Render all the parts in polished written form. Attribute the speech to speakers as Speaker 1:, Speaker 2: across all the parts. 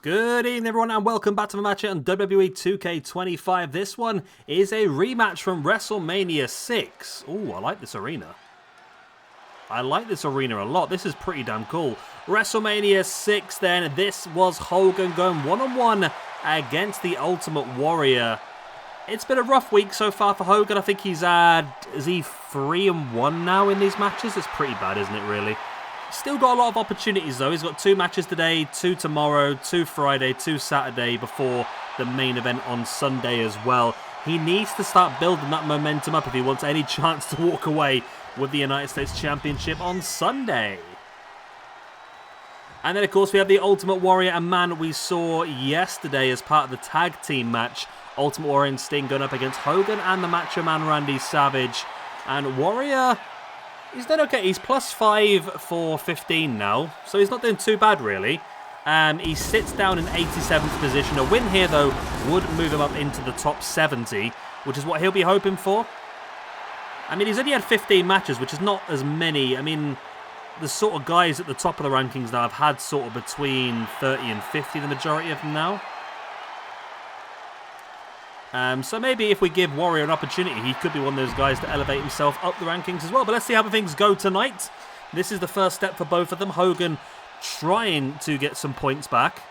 Speaker 1: Good evening everyone and welcome back to my match on WWE 2K25. This one is a rematch from WrestleMania 6. Ooh, I like this arena. I like this arena a lot. This is pretty damn cool. WrestleMania 6 then. This was Hogan going one-on-one against the Ultimate Warrior. It's been a rough week so far for Hogan. I think he's had, is he 3-1 now in these matches? It's pretty bad, isn't it really? Still got a lot of opportunities though. He's got 2 matches today, 2 tomorrow, 2 Friday, 2 Saturday before the main event on Sunday as well. He needs to start building that momentum up if he wants any chance to walk away with the United States Championship on Sunday. And then of course we have the Ultimate Warrior, a man we saw yesterday as part of the tag team match. Ultimate Warrior and Sting going up against Hogan and the Macho Man Randy Savage. And Warrior, he's done okay. He's +5 for 15 now, so he's not doing too bad really. He sits down in 87th position. A win here though would move him up into the top 70, which is what he'll be hoping for. I mean, he's only had 15 matches, which is not as many. I mean, the sort of guys at the top of the rankings now have had sort of between 30 and 50, the majority of them now. So maybe if we give Warrior an opportunity, he could be one of those guys to elevate himself up the rankings as well. But let's see how things go tonight. This is the first step for both of them. Hogan trying to get some points back,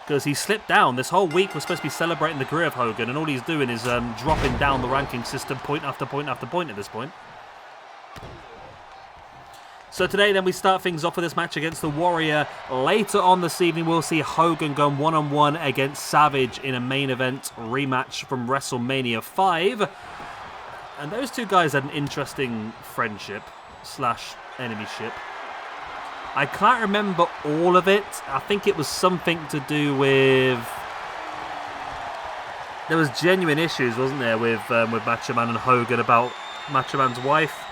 Speaker 1: because he slipped down. This whole week we're supposed to be celebrating the career of Hogan, and all he's doing is dropping down the ranking system point after point after point at this point. So today then we start things off with this match against the Warrior. Later on this evening we'll see Hogan going one-on-one against Savage in a main event rematch from WrestleMania 5. And those two guys had an interesting friendship slash enemyship. I can't remember all of it. I think it was something to do with... There was genuine issues, wasn't there, with Macho Man and Hogan about Macho Man's wife.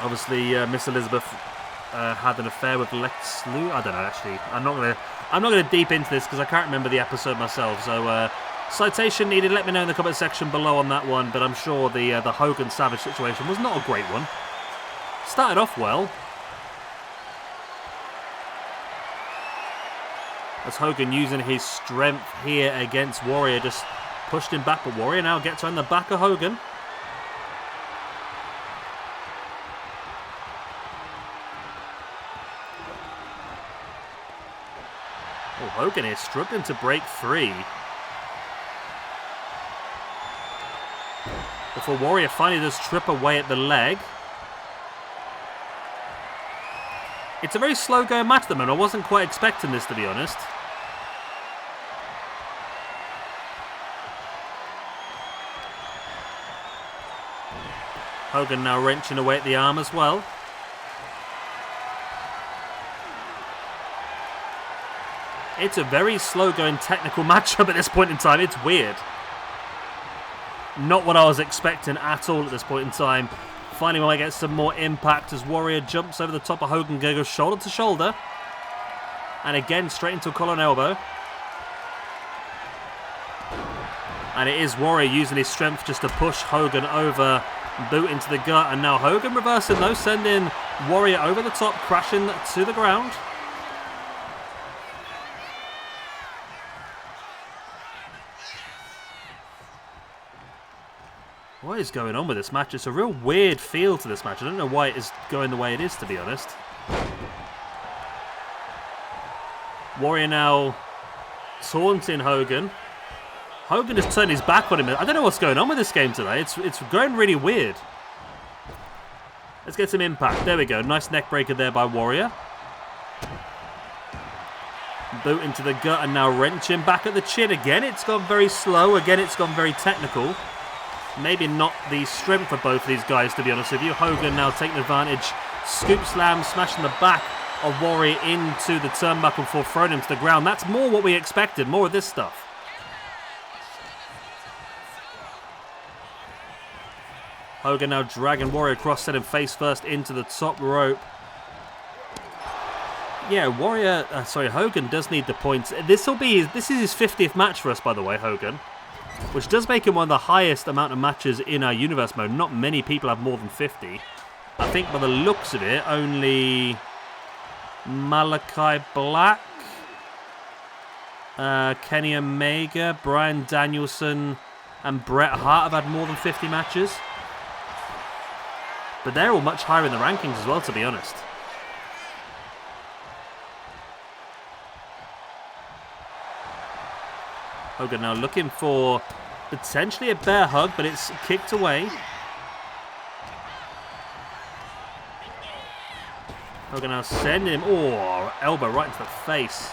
Speaker 1: Obviously, Miss Elizabeth had an affair with Lex Luger. I don't know, actually. I'm not gonna deep into this because I can't remember the episode myself. So, citation needed. Let me know in the comment section below on that one. But I'm sure the Hogan Savage situation was not a great one. Started off well, as Hogan using his strength here against Warrior, just pushed him back. But Warrior now gets on the back of Hogan. Oh, Hogan is struggling to break free. Before Warrior finally does trip away at the leg. It's a very slow going match at the moment. I wasn't quite expecting this, to be honest. Hogan now wrenching away at the arm as well. It's a very slow-going technical matchup at this point in time. It's weird. Not what I was expecting at all at this point in time. Finally, when I get some more impact as Warrior jumps over the top of Hogan, goes shoulder to shoulder. And again, straight into a collar and elbow. And it is Warrior using his strength just to push Hogan over, boot into the gut. And now Hogan reversing though, sending Warrior over the top, crashing to the ground. What is going on with this match? It's a real weird feel to this match. I don't know why it is going the way it is, to be honest. Warrior now taunting Hogan. Hogan just turned his back on him. I don't know what's going on with this game today. It's going really weird. Let's get some impact. There we go. Nice neck breaker there by Warrior. Boot into the gut and now wrenching back at the chin. Again, it's gone very slow. Again, it's gone very technical. Maybe not the strength of both of these guys, to be honest with you. Hogan now taking advantage. Scoop slam, smashing the back of Warrior into the turnbuckle before throwing him to the ground. That's more what we expected. More of this stuff. Hogan now dragging Warrior across, sending face first into the top rope. Yeah, Hogan does need the points. This is his 50th match for us, by the way, Hogan. Which does make him one of the highest amount of matches in our universe mode. Not many people have more than 50. I think by the looks of it, only Malachi Black Kenny Omega, Bryan Danielson, and Bret Hart have had more than 50 matches. But they're all much higher in the rankings as well, to be honest. Hogan now looking for potentially a bear hug, but it's kicked away. Hogan now sending him, elbow right into the face.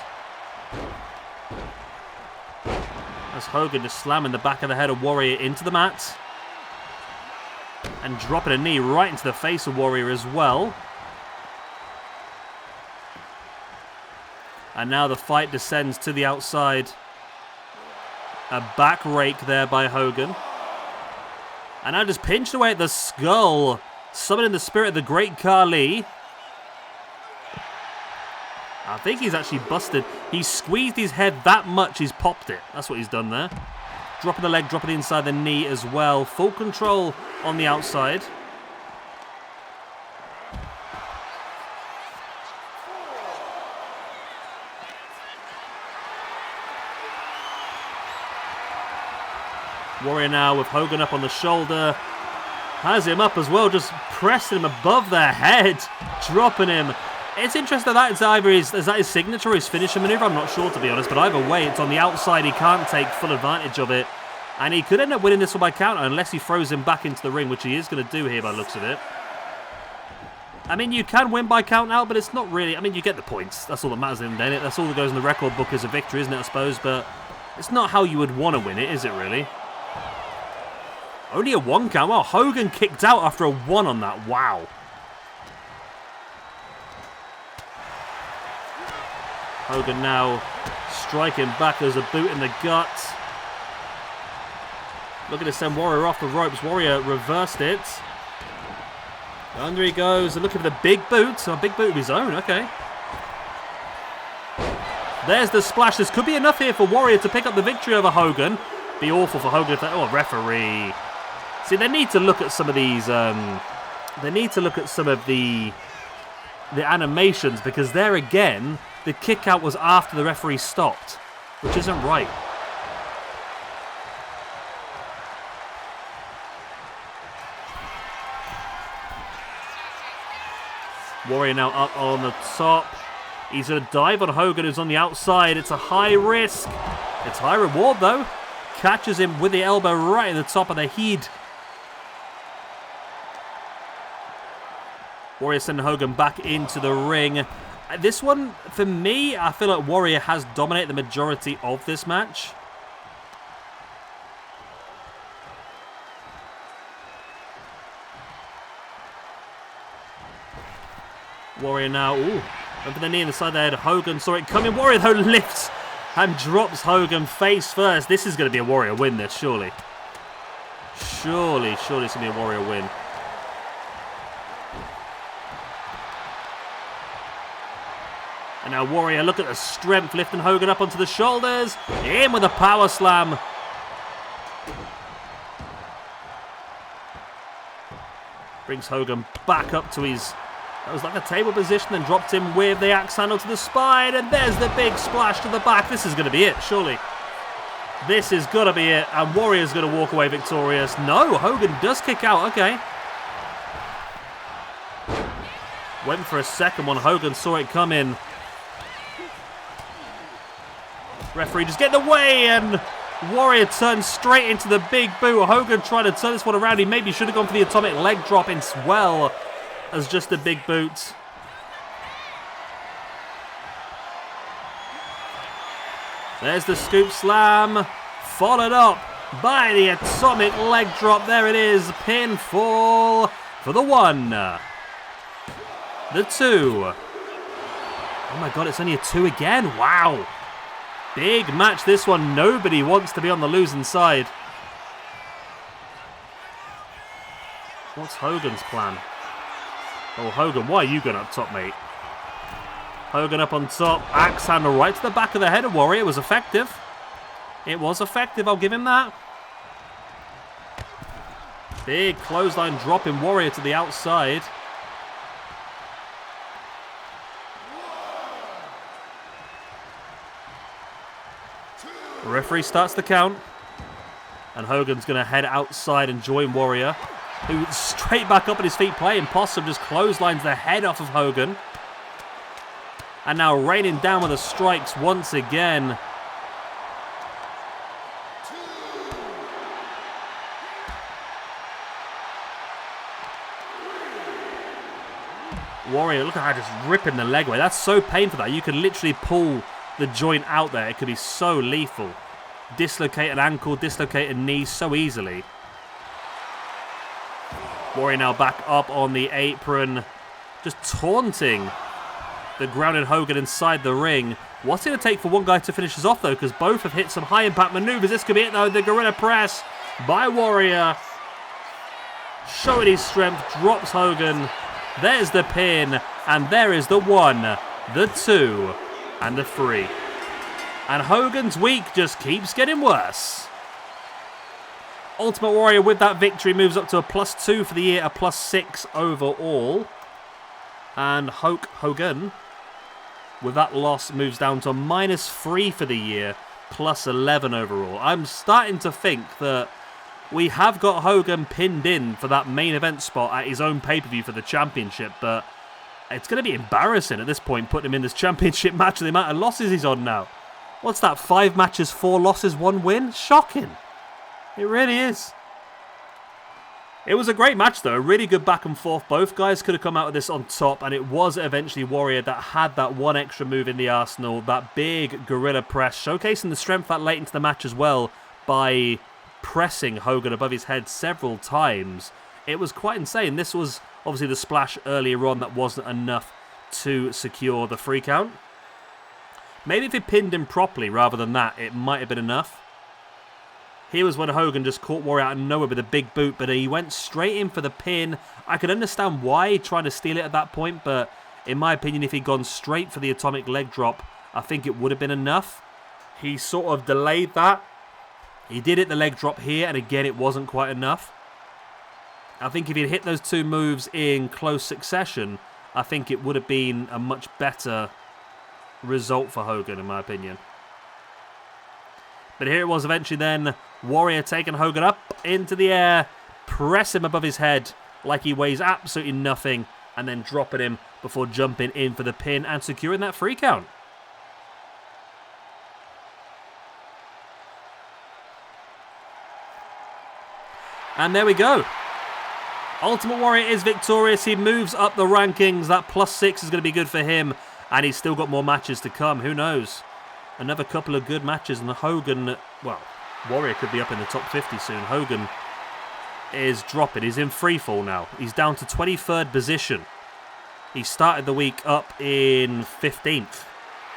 Speaker 1: As Hogan just slamming the back of the head of Warrior into the mat. And dropping a knee right into the face of Warrior as well. And now the fight descends to the outside. A back rake there by Hogan. And now just pinched away at the skull. Summoning the spirit of the great Khali. I think he's actually busted. He squeezed his head that much, he's popped it. That's what he's done there. Dropping the leg, dropping inside the knee as well. Full control on the outside. Warrior now with Hogan up on the shoulder. Has him up as well, just pressing him above their head. Dropping him. It's interesting that is either is that his signature or his finisher maneuver. I'm not sure, to be honest, but either way, it's on the outside. He can't take full advantage of it. And he could end up winning this one by counter unless he throws him back into the ring, which he is going to do here by the looks of it. I mean, you can win by count out, but it's not really... I mean, you get the points. That's all that matters in the end. That's all that goes in the record book as a victory, isn't it, I suppose? But it's not how you would want to win it, is it, really? Only a 1 count. Well, Hogan kicked out after a 1 on that. Wow. Hogan now striking back as a boot in the gut. Looking to send Warrior off the ropes. Warrior reversed it. Under he goes. Looking for the big boot. A big boot of his own. Okay. There's the splash. This could be enough here for Warrior to pick up the victory over Hogan. Be awful for Hogan if that... Oh, referee. See, they need to look at some of these... they need to look at some of the animations, because there again... The kick out was after the referee stopped, which isn't right. Warrior now up on the top. He's going to dive on Hogan, who's on the outside. It's a high risk. It's high reward, though. Catches him with the elbow right at the top of the head. Warrior sending Hogan back into the ring. This one, for me, I feel like Warrior has dominated the majority of this match. Warrior now, went for the knee in the side of the head. Hogan saw it coming. Warrior, though, lifts and drops Hogan face first. This is going to be a Warrior win, this, surely. Surely it's going to be a Warrior win. And now Warrior, look at the strength, lifting Hogan up onto the shoulders. In with a power slam. Brings Hogan back up to his... That was like a table position, and dropped him with the axe handle to the spine. And there's the big splash to the back. This is going to be it, surely. This is going to be it. And Warrior's going to walk away victorious. No, Hogan does kick out. Okay. Went for a second one. Hogan saw it come in. Referee just getting away, and Warrior turns straight into the big boot. Hogan trying to turn this one around. He maybe should have gone for the atomic leg drop as well as just a big boot. There's the scoop slam, followed up by the atomic leg drop. There it is, pinfall for the 1. The 2. Oh my god, it's only a 2 again. Wow. Big match, this one. Nobody wants to be on the losing side. What's Hogan's plan? Oh, Hogan, why are you going up top, mate? Hogan up on top. Axe handle right to the back of the head of Warrior. It was effective. It was effective, I'll give him that. Big clothesline dropping Warrior to the outside. The referee starts the count. And Hogan's going to head outside and join Warrior, who straight back up on his feet, playing possum, just clotheslines the head off of Hogan. And now raining down with the strikes once again. Warrior, look at her just ripping the leg away. That's so painful that you can literally pull the joint out there. It could be so lethal. Dislocate an ankle, dislocate a knee so easily. Warrior now back up on the apron, just taunting the grounded Hogan inside the ring. What's it going to take for one guy to finish us off, though? Because both have hit some high-impact maneuvers. This could be it, though. The Gorilla Press by Warrior. Showing his strength, drops Hogan. There's the pin, and there is the 1, the 2, and the 3. And Hogan's week just keeps getting worse. Ultimate Warrior with that victory moves up to a +2 for the year, a +6 overall. And Hulk Hogan, with that loss, moves down to a -3 for the year, +11 overall. I'm starting to think that we have got Hogan pinned in for that main event spot at his own pay-per-view for the championship, but it's going to be embarrassing at this point, putting him in this championship match with the amount of losses he's on now. What's that, 5 matches, 4 losses, 1 win? Shocking. It really is. It was a great match, though. A really good back and forth. Both guys could have come out of this on top, and it was eventually Warrior that had that one extra move in the arsenal, that big gorilla press, showcasing the strength that late into the match as well by pressing Hogan above his head several times. It was quite insane. This was obviously the splash earlier on that wasn't enough to secure the 3 count. Maybe if he pinned him properly rather than that, it might have been enough. Here was when Hogan just caught Warrior out of nowhere with a big boot, but he went straight in for the pin. I could understand why trying to steal it at that point, but in my opinion, if he'd gone straight for the atomic leg drop, I think it would have been enough. He sort of delayed that. He did it the leg drop here, and again, it wasn't quite enough. I think if he'd hit those 2 moves in close succession, I think it would have been a much better result for Hogan, in my opinion. But here it was eventually then, Warrior taking Hogan up into the air, press him above his head like he weighs absolutely nothing, and then dropping him before jumping in for the pin and securing that 3 count. And there we go. Ultimate Warrior is victorious. He moves up the rankings. That +6 is going to be good for him. And he's still got more matches to come. Who knows? Another couple of good matches. And Hogan, well, Warrior could be up in the top 50 soon. Hogan is dropping. He's in freefall now. He's down to 23rd position. He started the week up in 15th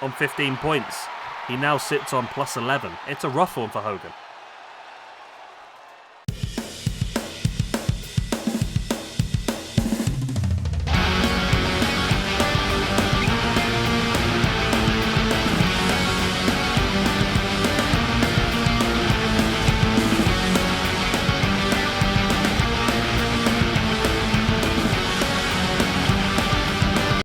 Speaker 1: on 15 points. He now sits on +11. It's a rough one for Hogan.